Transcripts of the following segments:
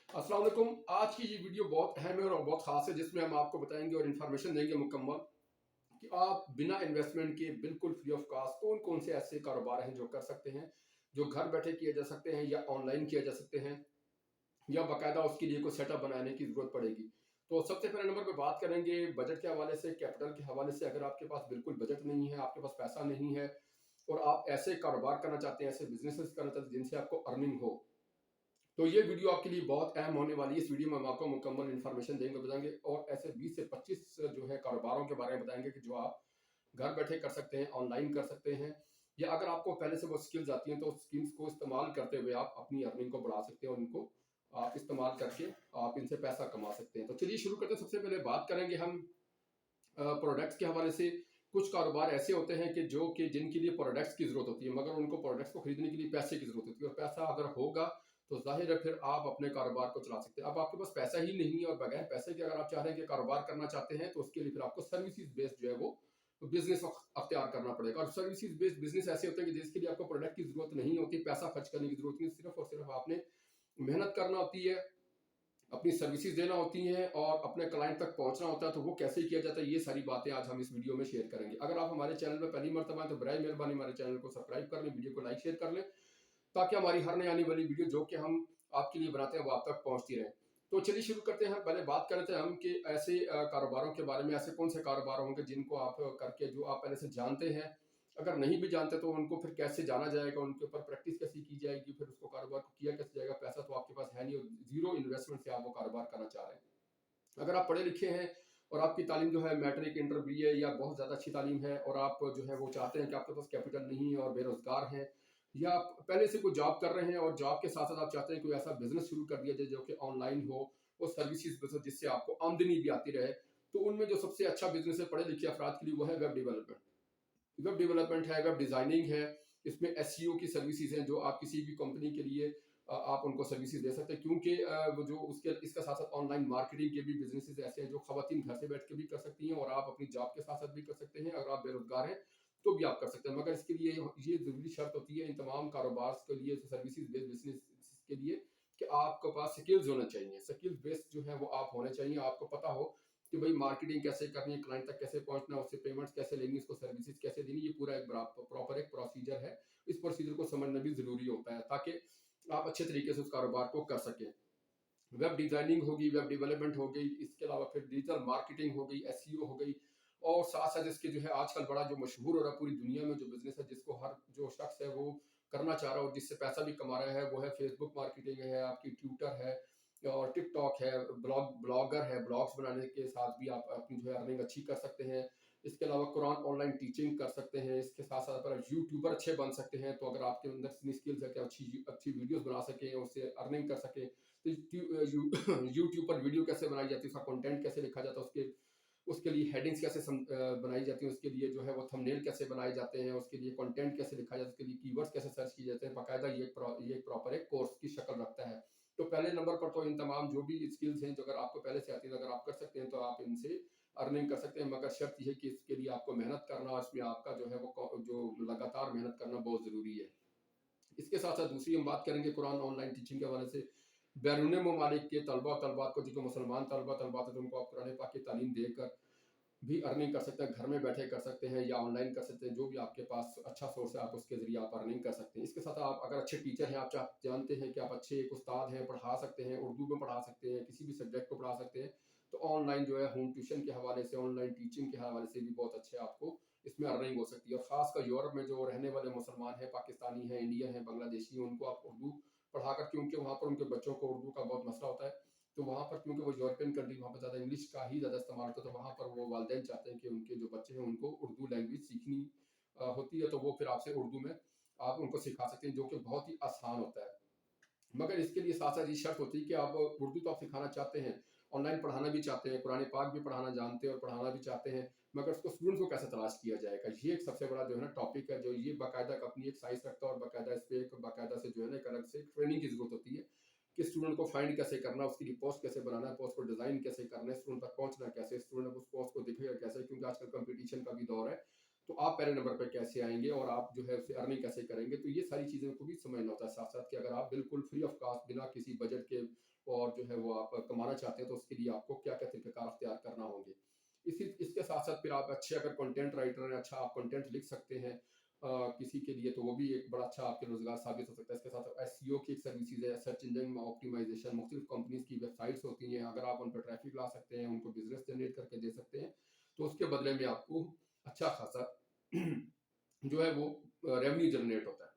अस्सलाम वालेकुम। आज की ये वीडियो बहुत अहम है और बहुत ख़ास है, जिसमें हम आपको बताएंगे और इन्फॉर्मेशन देंगे मुकम्मल कि आप बिना इन्वेस्टमेंट के बिल्कुल फ्री ऑफ कॉस्ट कौन कौन से ऐसे कारोबार हैं जो कर सकते हैं, जो घर बैठे किए जा सकते हैं या ऑनलाइन किए जा सकते हैं, या बाकायदा उसके लिए कोई सेटअप बनाने की ज़रूरत पड़ेगी। तो सबसे पहले नंबर पे बात करेंगे बजट के हवाले से, कैपिटल के हवाले से। अगर आपके पास बिल्कुल बजट नहीं है, आपके पास पैसा नहीं है और आप ऐसे कारोबार करना चाहते हैं, ऐसे बिजनेसेस करना चाहते हैं जिनसे आपको अर्निंग हो, तो ये वीडियो आपके लिए बहुत अहम होने वाली है। इस वीडियो में हम आपको मुकम्मल इन्फॉर्मेशन देंगे, बताएंगे और ऐसे 20 से 25 जो है कारोबारों के बारे में बताएंगे कि जो आप घर बैठे कर सकते हैं, ऑनलाइन कर सकते हैं, या अगर आपको पहले से वो स्किल्स आती हैं तो स्किल्स को इस्तेमाल करते हुए आप अपनी अर्निंग को बढ़ा सकते हैं और इनको आप इस्तेमाल करके आप इनसे पैसा कमा सकते हैं। तो चलिए शुरू करते हैं। सबसे पहले बात करेंगे हम प्रोडक्ट्स के हवाले से। कुछ कारोबार ऐसे होते हैं कि जिनके लिए प्रोडक्ट्स की जरूरत होती है, मगर उनको प्रोडक्ट्स को खरीदने के लिए पैसे की जरूरत होती है, और पैसा अगर होगा तो जाहिर है फिर आप अपने कारोबार को चला सकते हैं। अब आपके पास पैसा ही नहीं है और बगैर पैसे के अगर आप चाह रहे हैं कि कारोबार करना चाहते हैं, तो उसके लिए फिर आपको सर्विसेज बेस्ड जो है वो बिजनेस अख्तियार करना पड़ेगा। और सर्विसेज बेस्ड बिजनेस ऐसे होते हैं कि जिसके लिए आपको प्रोडक्ट की जरूरत नहीं होती, पैसा खर्च करने की जरूरत नहीं, सिर्फ और सिर्फ आपने मेहनत करना होती है, अपनी सर्विसेज देना होती हैं और अपने क्लाइंट तक पहुंचना होता है। तो वो कैसे किया जाता है, ये सारी बातें आज हम इस वीडियो में शेयर करेंगे। अगर आप हमारे चैनल पर पहली मर्तबा हैं तो बराए मेहरबानी हमारे चैनल को सब्सक्राइब कर लें, वीडियो को लाइक शेयर कर लें, ताकि हमारी हर नई आने वाली वीडियो जो कि हम आपके लिए बनाते हैं वो आप तक पहुंचती रहे। तो चलिए शुरू करते हैं। पहले बात करते हैं हम कि ऐसे कारोबारों के बारे में, ऐसे कौन से कारोबार होंगे जिनको आप करके जो आप पहले से जानते हैं। अगर नहीं भी जानते तो उनको फिर कैसे जाना जाएगा, उनके ऊपर प्रैक्टिस कैसे की जाएगी, फिर उसको कारोबार को किया कैसे जाएगा। पैसा तो आपके पास है नहीं और जीरो इन्वेस्टमेंट से आप वो कारोबार करना चाह रहे हैं। अगर आप पढ़े लिखे हैं और आपकी तालीम जो है मैट्रिक इंटर बी ए या बहुत ज़्यादा अच्छी तालीम है, और आप जो है वो चाहते हैं कि आपके पास कैपिटल नहीं है और बेरोजगार हैं, या आप पहले से कोई जॉब कर रहे हैं और जॉब के साथ साथ आप चाहते हैं कोई ऐसा बिजनेस शुरू कर दिया जाए जो कि ऑनलाइन हो, वो सर्विसेज बिजनेस जिससे आपको आमदनी भी आती रहे, तो उनमें जो सबसे अच्छा बिजनेस है पढ़े लिखे अफराद के लिए वो है वेब डेवलपमेंट। वेब डेवलपमेंट है, वेब डिजाइनिंग है, इसमें एसईओ की सर्विसेज हैं जो आप किसी भी कंपनी के लिए आप उनको सर्विसेज दे सकते हैं। क्योंकि वो जो उसके इसका साथ साथ ऑनलाइन मार्केटिंग के भी बिजनेसेस ऐसे हैं जो खवातीन घर से बैठ के भी कर सकती हैं और आप अपनी जॉब के साथ साथ भी कर सकते हैं। अगर आप बेरोजगार हैं तो भी आप कर सकते हैं, मगर इसके लिए ये जरूरी शर्त होती है इन तमाम कारोबार के लिए, सर्विसेज बेस्ड बिजनेस के लिए, कि आपके पास स्किल्स होना चाहिए। स्किल्स बेस्ड जो है वो आप होने चाहिए, आपको पता हो कि भाई मार्केटिंग कैसे करनी है, क्लाइंट तक कैसे पहुंचना, उससे पेमेंट्स कैसे लेनी, उसको सर्विसेज कैसे देनी, ये पूरा एक प्रॉपर एक प्रोसीजर है। इस प्रोसीजर को समझना भी जरूरी होता है ताकि आप अच्छे तरीके से उस कारोबार को कर सकें। वेब डिजाइनिंग होगी, वेब डेवलपमेंट हो गई, इसके अलावा फिर डिजिटल मार्केटिंग हो गई, एसईओ हो गई, और साथ साथ इसके जो है आजकल बड़ा जो मशहूर हो रहा है पूरी दुनिया में जो बिजनेस है, जिसको हर जो शख्स है वो करना चाह रहा है और जिससे पैसा भी कमा रहा है, वो है फेसबुक मार्केटिंग है, आपकी ट्विटर है और टिकटॉक है, ब्लॉगर है। ब्लॉग्स बनाने के साथ भी आप अपनी जो है अर्निंग अच्छी कर सकते हैं। इसके अलावा कुरान ऑनलाइन टीचिंग कर सकते हैं। इसके साथ साथ अगर यूट्यूबर अच्छे बन सकते हैं, तो अगर आपके अंदर इतनी स्किल्स है कि अच्छी अच्छी वीडियोस बना सकें, उससे अर्निंग कर सकें, तो यूट्यूब पर वीडियो कैसे बनाई जाती है, उसका कंटेंट कैसे लिखा जाता है, उसके उसके लिए हेडिंग्स कैसे बनाई जाती है, उसके लिए जो है वो थंबनेल कैसे बनाए जाते हैं, उसके लिए कंटेंट कैसे लिखा जाता है, उसके लिए कीवर्ड्स कैसे सर्च किए जाते हैं, बाकायदा ये प्रॉपर एक कोर्स की शक्ल रखता है। तो पहले नंबर पर तो इन तमाम जो भी स्किल्स हैं जो अगर आपको पहले से आती है, अगर आप कर सकते हैं तो आप इनसे अर्निंग कर सकते हैं, मगर शर्त यह है कि इसके लिए आपको मेहनत करना और इसमें आपका जो है वो जो लगातार मेहनत करना बहुत ज़रूरी है। इसके साथ साथ दूसरी हम बात करेंगे कुरान ऑनलाइन टीचिंग के हवाले से। बैरून ममालिक के तलबा तलबात को, जो मुसलमान तलबा तलबात है, तो उनको आप कुरान पाक की तालीम देकर भी अर्निंग कर सकते हैं, घर में बैठे कर सकते हैं या ऑनलाइन कर सकते हैं। जो भी आपके पास अच्छा सोर्स है आप उसके जरिए आप अर्निंग कर सकते हैं। इसके साथ आप अगर अच्छे टीचर हैं, आप जानते हैं कि आप अच्छे एक उस्ताद हैं, पढ़ा सकते हैं, उर्दू में पढ़ा सकते हैं, किसी भी सब्जेक्ट को पढ़ा सकते हैं, तो ऑनलाइन जो है होम ट्यूशन के हवाले से, ऑनलाइन टीचिंग के हवाले से भी बहुत अच्छे आपको इसमें अर्निंग हो सकती है। और खासकर यूरोप में जो रहने वाले मुसलमान हैं, पाकिस्तानी हैं, इंडियन हैं, बांग्लादेशी हैं, उनको आप उर्दू पढ़ाकर, क्योंकि वहाँ पर उनके बच्चों को उर्दू का बहुत मसला होता है, तो वहाँ पर क्योंकि वो यूरोपियन कंट्री, वहाँ पर ज़्यादा इंग्लिश का ही ज़्यादा इस्तेमाल होता है, तो वहाँ पर वो वालिदैन चाहते हैं कि उनके जो बच्चे हैं उनको उर्दू लैंग्वेज सीखनी होती है, तो वो फिर आपसे उर्दू में आप उनको सिखा सकते हैं, जो कि बहुत ही आसान होता है। मगर इसके लिए साथ साथ ये शर्त होती है कि आप उर्दू तो आप सिखाना चाहते हैं, ऑनलाइन पढ़ाना भी चाहते हैं, कुरान पाक भी पढ़ाना जानते हैं और पढ़ाना भी चाहते हैं, मगर उसको स्टूडेंट्स को कैसे तलाश किया जाएगा, ये एक सबसे बड़ा जो है ना टॉपिक है, जो ये बाकायदा अपनी एक साइंस रखता है और बाकायदा इस पर एक बाकायदा से जो है ना एक अलग से ट्रेनिंग की जरूरत होती है कि स्टूडेंट को फाइंड कैसे करना, उसके लिए पोस्ट कैसे बनाना है, पोस्ट को डिजाइन कैसे करना है, स्टूडेंट तक पहुंचना कैसे, स्टूडेंट उस पोस्ट को दिखेगा कैसे, क्योंकि आजकल कंपटीशन का भी दौर है। तो आप पहले नंबर पर कैसे आएंगे और आप जो है उसे अर्निंग कैसे करेंगे, तो ये सारी चीज़ों को भी समझना होता है साथ साथ, कि अगर आप बिल्कुल फ्री ऑफ कॉस्ट बिना किसी बजट के और और जो है वो आप कमाना चाहते हैं, तो उसके लिए आपको क्या-क्या तरीक़ेकार अख्तियार करना होंगे। इसके साथ-साथ फिर आप अच्छे अगर कंटेंट राइटर हैं, अच्छा आप कंटेंट लिख सकते हैं किसी के लिए, तो वो भी एक बड़ा अच्छा आपके रोज़गार साबित हो सकता है। इसके साथ एसईओ की एक सर्विसेज़ है, सर्च इंजन ऑप्टिमाइज़ेशन, मुख्तलिफ कंपनीज़ की वेबसाइट्स होती हैं, अगर आप उन पे ट्रैफ़िक ला सकते हैं, उनको बिज़नेस जनरेट करके दे सकते हैं, तो उसके बदले में आपको अच्छा खासा जो है वो रेवेन्यू जनरेट होता है।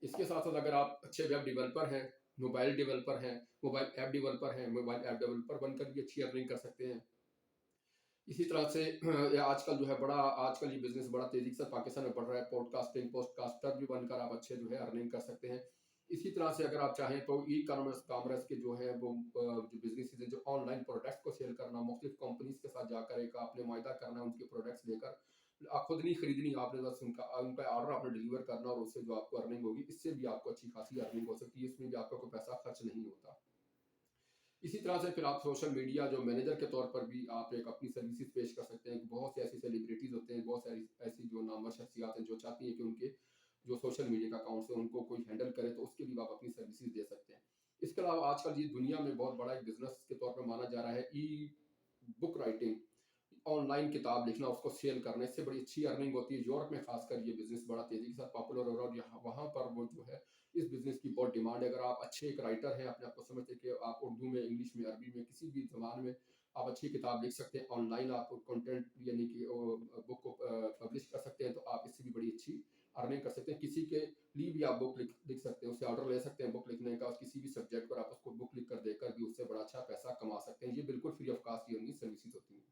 इसके साथ-साथ अगर आप अच्छे वेब डेवलपर हैं, मोबाइल डेवलपर हैं, मोबाइल ऐप डेवलपर हैं, मोबाइल ऐप डेवलपर बनकर भी अच्छी अर्निंग कर सकते हैं। इसी तरह से आजकल जो है बड़ा आजकल ये बिज़नेस बड़ा तेज़ी से पाकिस्तान में बढ़ रहा है, पॉडकास्टर भी बनकर आप अच्छे जो है अर्निंग कर सकते हैं। इसी तरह से अगर आप चाहें तो ई-कॉमर्स कॉमर्स के जो है वो जो बिज़नेसेज़ हैं, जो ऑनलाइन प्रोडक्ट्स को सेल करना, मुख्तलिफ कंपनीज़ के साथ जाकर एक आपने मुआहिदा करना, उनके प्रोडक्ट्स लेकर खुद नहीं खरीदनी, आपने बस उनका ऑर्डर आपने डिलीवर करना और उससे जो आपको अर्निंग होगी, इससे भी आपको अच्छी खासी अर्निंग हो सकती है, इसमें भी आपका कोई पैसा खर्च नहीं होता। इसी तरह से फिर आप सोशल मीडिया जो मैनेजर के तौर पर भी आप एक अपनी सर्विसेज पेश कर सकते हैं। बहुत से ऐसी सेलिब्रिटीज़ होते हैं, बहुत सारी ऐसी जो नामवर शख्सियात हैं, जो चाहती हैं कि उनके जो सोशल मीडिया का अकाउंट्स हैं, उनको कोई हैंडल करे, तो उसके लिए आप अपनी सर्विसेज दे सकते हैं। इसके अलावा आजकल ये दुनिया में बहुत बड़ा एक बिज़नेस के तौर पर माना जा रहा है, बुक राइटिंग। ऑनलाइन किताब लिखना, उसको सेल करना, इससे बड़ी अच्छी अर्निंग होती है। यूरोप में खासकर ये बिज़नेस बड़ा तेज़ी के साथ पॉपुलर हो रहा है और यहाँ वहाँ पर वो जो है इस बिज़नेस की बहुत डिमांड है। अगर आप अच्छे एक राइटर हैं, अपने आप को समझते हैं कि आप उर्दू में, इंग्लिश में, अरबी में, किसी भी ज़बान में आप अच्छी किताब लिख सकते हैं। ऑनलाइन आप कंटेंट यानी कि बुक को पब्लिश कर सकते हैं, तो आप इससे भी बड़ी अच्छी अर्निंग कर सकते हैं। किसी के लिए भी आप बुक लिख सकते हैं, उससे ऑर्डर ले सकते हैं बुक लिखने का, किसी भी सब्जेक्ट पर आप उसको बुक लिख कर देकर भी उससे बड़ा अच्छा पैसा कमा सकते हैं। ये बिल्कुल फ्री ऑफ कॉस्ट ये उनकी सर्विसेज़ होती हैं।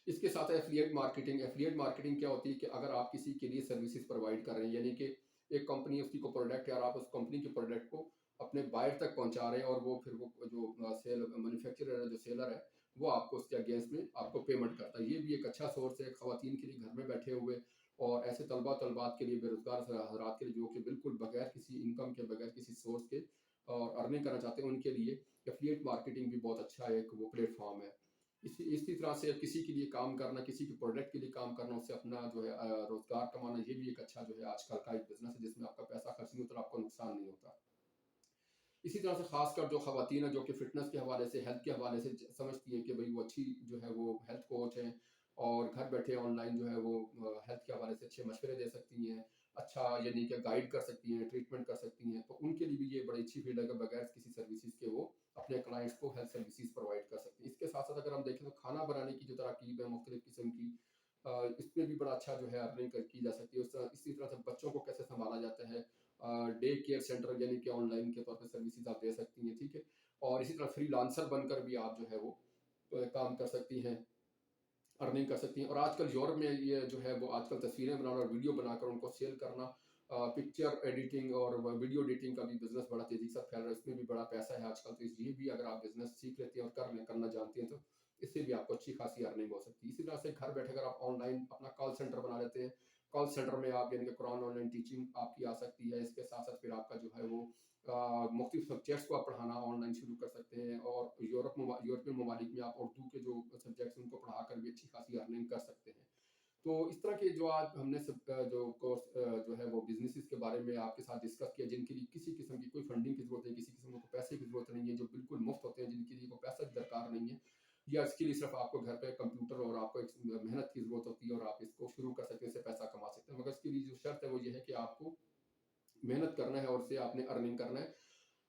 इसके साथ एफिलिएट मार्केटिंग क्या होती है कि अगर आप किसी के लिए सर्विसेज प्रोवाइड कर रहे हैं, यानी कि एक कंपनी उसकी को प्रोडक्ट है और आप उस कंपनी के प्रोडक्ट को अपने बायर तक पहुंचा रहे हैं, और वो फिर वो जो सेल मैन्युफैक्चरर है, जो सेलर है, वो आपको उसके अगेंस्ट में आपको पेमेंट करता है। ये भी एक अच्छा सोर्स है खवातीन के लिए घर में बैठे हुए, और ऐसे तलबात के लिए, बेरोजगार हजरात के लिए, जो कि बिल्कुल बगैर किसी इनकम के, बगैर किसी सोर्स के और अर्निंग करना चाहते हैं, उनके लिए एफिलिएट मार्केटिंग भी बहुत अच्छा एक वो प्लेटफॉर्म है। इसी तरह से किसी के लिए काम करना, किसी के प्रोडक्ट के लिए काम करना, उससे अपना जो है रोज़गार कमाना, ये भी एक अच्छा जो है आजकल का एक बिज़नेस है, जिसमें आपका पैसा खर्च नहीं होता और आपको नुकसान नहीं होता। इसी तरह से ख़ासकर जो ख़वातीन हैं, जो कि फ़िटनेस के हवाले से, हेल्थ के हवाले से समझती हैं कि भई वो अच्छी जो है वो हेल्थ कोच हैं, और घर बैठे ऑनलाइन जो है वो हेल्थ के हवाले से अच्छे मशवरे दे सकती हैं, अच्छा यानी कि गाइड कर सकती हैं, ट्रीटमेंट कर सकती हैं, तो उनके लिए भी ये बड़ी अच्छी फ़ील्ड है कि बगैर किसी सर्विसेज़ के वो अपने क्लाइंट्स को हेल्थ सर्विसेज़ प्रोवाइड कर सकते हैं। इसके साथ-साथ अगर हम देखें तो खाना बनाने की जो तरकीब है मुख्तलिफ़ किस्म की, इसमें भी बड़ा अच्छा जो है अर्निंग की जा सकती है। इसी तरह से बच्चों को कैसे सँभाला जाता है, डे केयर सेंटर यानी कि ऑनलाइन के तौर पे सर्विसेज आप दे सकती हैं, ठीक है? और इसी तरह फ्रीलांसर बनकर भी आप जो है वो काम कर सकती हैं, अर्निंग कर सकती हैं। और आजकल यूरोप में ये जो है वो आजकल तस्वीरें बनाना और वीडियो बनाकर उनको सेल करना, पिक्चर एडिटिंग और वीडियो एडिटिंग का भी बिज़नेस बड़ा तेज़ी से फैल रहा है, इसमें भी बड़ा पैसा है आजकल। तो ये भी अगर आप बिज़नेस सीख लेते हैं और करना जानते हैं, तो इससे भी आपको अच्छी खासी अर्निंग हो सकती है। इसी तरह से घर बैठे अगर आप ऑनलाइन अपना कॉल सेंटर बना लेते हैं, कॉल सेंटर में आप यानी कि कुरान ऑनलाइन टीचिंग आपकी आ सकती है। इसके साथ-साथ फिर आपका जो है वो मुख्तलिफ सब्जेक्ट्स को आप पढ़ाना ऑनलाइन शुरू कर सकते हैं, और यूरोपियन ममालिक में आप उर्दू के जो सब्जेक्ट्स हैं उनको पढ़ाकर भी अच्छी खासी अर्निंग कर सकते हैं। तो इस तरह के जो आज हमने जो कोर्स जो है वो बिज़नेसेस के बारे में आपके साथ डिस्कस किया, जिनके लिए किसी किस्म की कोई फंडिंग की ज़रूरत नहीं, किसी किस्म को पैसे की ज़रूरत नहीं है, जो बिल्कुल मुफ्त होते हैं, जिनके लिए कोई पैसा की दरकार नहीं है, या इसके लिए सिर्फ आपको घर पे कंप्यूटर और आपको एक मेहनत की ज़रूरत होती है, और आप इसको शुरू कर सकते हैं, इससे पैसा कमा सकते हैं। मगर इसके लिए जो शर्त है वो ये है कि आपको मेहनत करना है और उससे आपने अर्निंग करना है।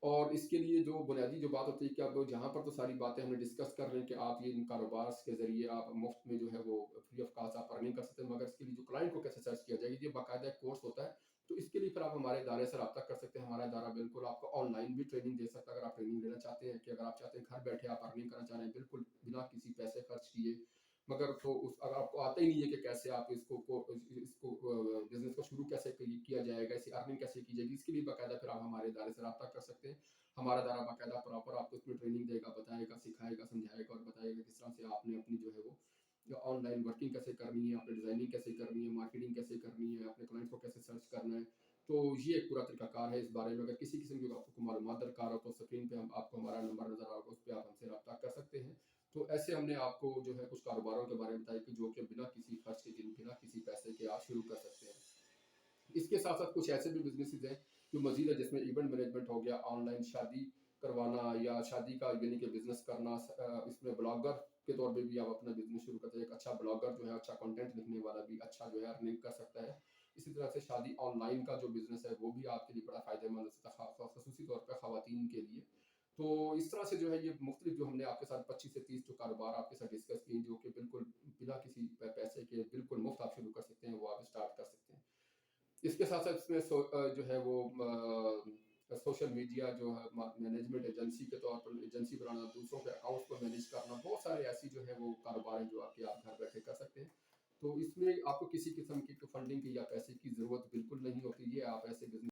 और इसके लिए जो बुनियादी जो बात होती है कि अब जहाँ पर तो सारी बातें हमने डिस्कस कर रहे हैं कि आप ये इन कारोबार के ज़रिए आप मुफ्त में जो है वो फ्री ऑफ कॉस्ट आप अर्निंग कर सकते हैं, मगर इसके लिए जो क्लाइंट को कैसे सर्च किया जाएगा, ये बाकायदा एक कोर्स होता है। तो इसके लिए फिर आप हमारे इदारे से रब्ता कर सकते हैं। हमारा इदारा बिल्कुल आपको ऑनलाइन भी ट्रेनिंग दे सकता है, अगर आप ट्रेनिंग लेना चाहते हैं, कि अगर आप चाहते हैं घर बैठे आप अर्निंग करना चाह रहे हैं बिल्कुल बिना किसी पैसे खर्च किए, मगर तो उस अगर आपको आता ही नहीं है कि कैसे आप इसको बिज़नेस को शुरू कैसे किया जाएगा, इससे अर्निंग कैसे की जाएगी, इसके लिए बाकायदा फिर आप हमारे इदारे से रब्ता कर सकते हैं। हमारा इदारा बाकायदा प्रॉपर आपको उसमें ट्रेनिंग देगा, बताएगा, सिखाएगा, समझाएगा और बताएगा किस तरह से आपने अपनी जो है वो ऑनलाइन वर्किंग कैसे करनी है, आपने डिज़ाइनिंग कैसे करनी है, मार्केटिंग कैसे करनी है, अपने क्लाइंट को कैसे सर्च करना है। तो ये एक पूरा तरीकाकार है इस बारे में। अगर किसी किस्म की आपको मालूमात दरकार हो, तो स्क्रीन पे हम आपको हमारा नंबर नज़र आ रहा होगा, उस पे आप हमसे रब्ता कर सकते हैं। तो ऐसे हमने आपको जो है कुछ कारोबारों के बारे में बताया कि जो कि बिना किसी खर्च के, बिना किसी पैसे के आप शुरू कर सकते हैं। इसके साथ-साथ कुछ ऐसे भी बिज़नेसेज़ हैं जो मज़ीद है जिसमें इवेंट मैनेजमेंट हो गया, ऑनलाइन शादी करवाना या शादी का यानी कि बिज़नेस करना, इसमें ब्लॉगर के तौर पे भी आप अपना बिज़नेस शुरू करते हैं। एक अच्छा ब्लॉगर जो है, अच्छा कंटेंट लिखने वाला भी अच्छा जो है अर्निंग कर सकता है। इसी तरह से शादी ऑनलाइन का जो बिज़नेस है वो भी आपके लिए बड़ा फ़ायदेमंद हो सकता है, ख़ुसूसी तौर पे ख़वातीन के लिए। तो इस तरह से जो है ये मुख्तलिफ जो हमने आपके साथ 25 से 30 जो कारोबार आपके साथ डिस्कस किए, जो कि बिल्कुल बिना किसी पैसे के बिल्कुल मुफ्त आप शुरू कर सकते हैं, वो आप स्टार्ट कर सकते हैं। इसके साथ-साथ इसमें जो है वो सोशल मीडिया जो है मैनेजमेंट एजेंसी के तौर पर एजेंसी बनाना, दूसरों के अकाउंट्स को मैनेज करना, बहुत सारे ऐसी जो है वो कारोबार हैं जो आपके आप घर बैठे कर सकते हैं। तो इसमें आपको किसी किस्म की फंडिंग की या पैसे की ज़रूरत बिल्कुल नहीं होती है। आप ऐसे बिज़नेस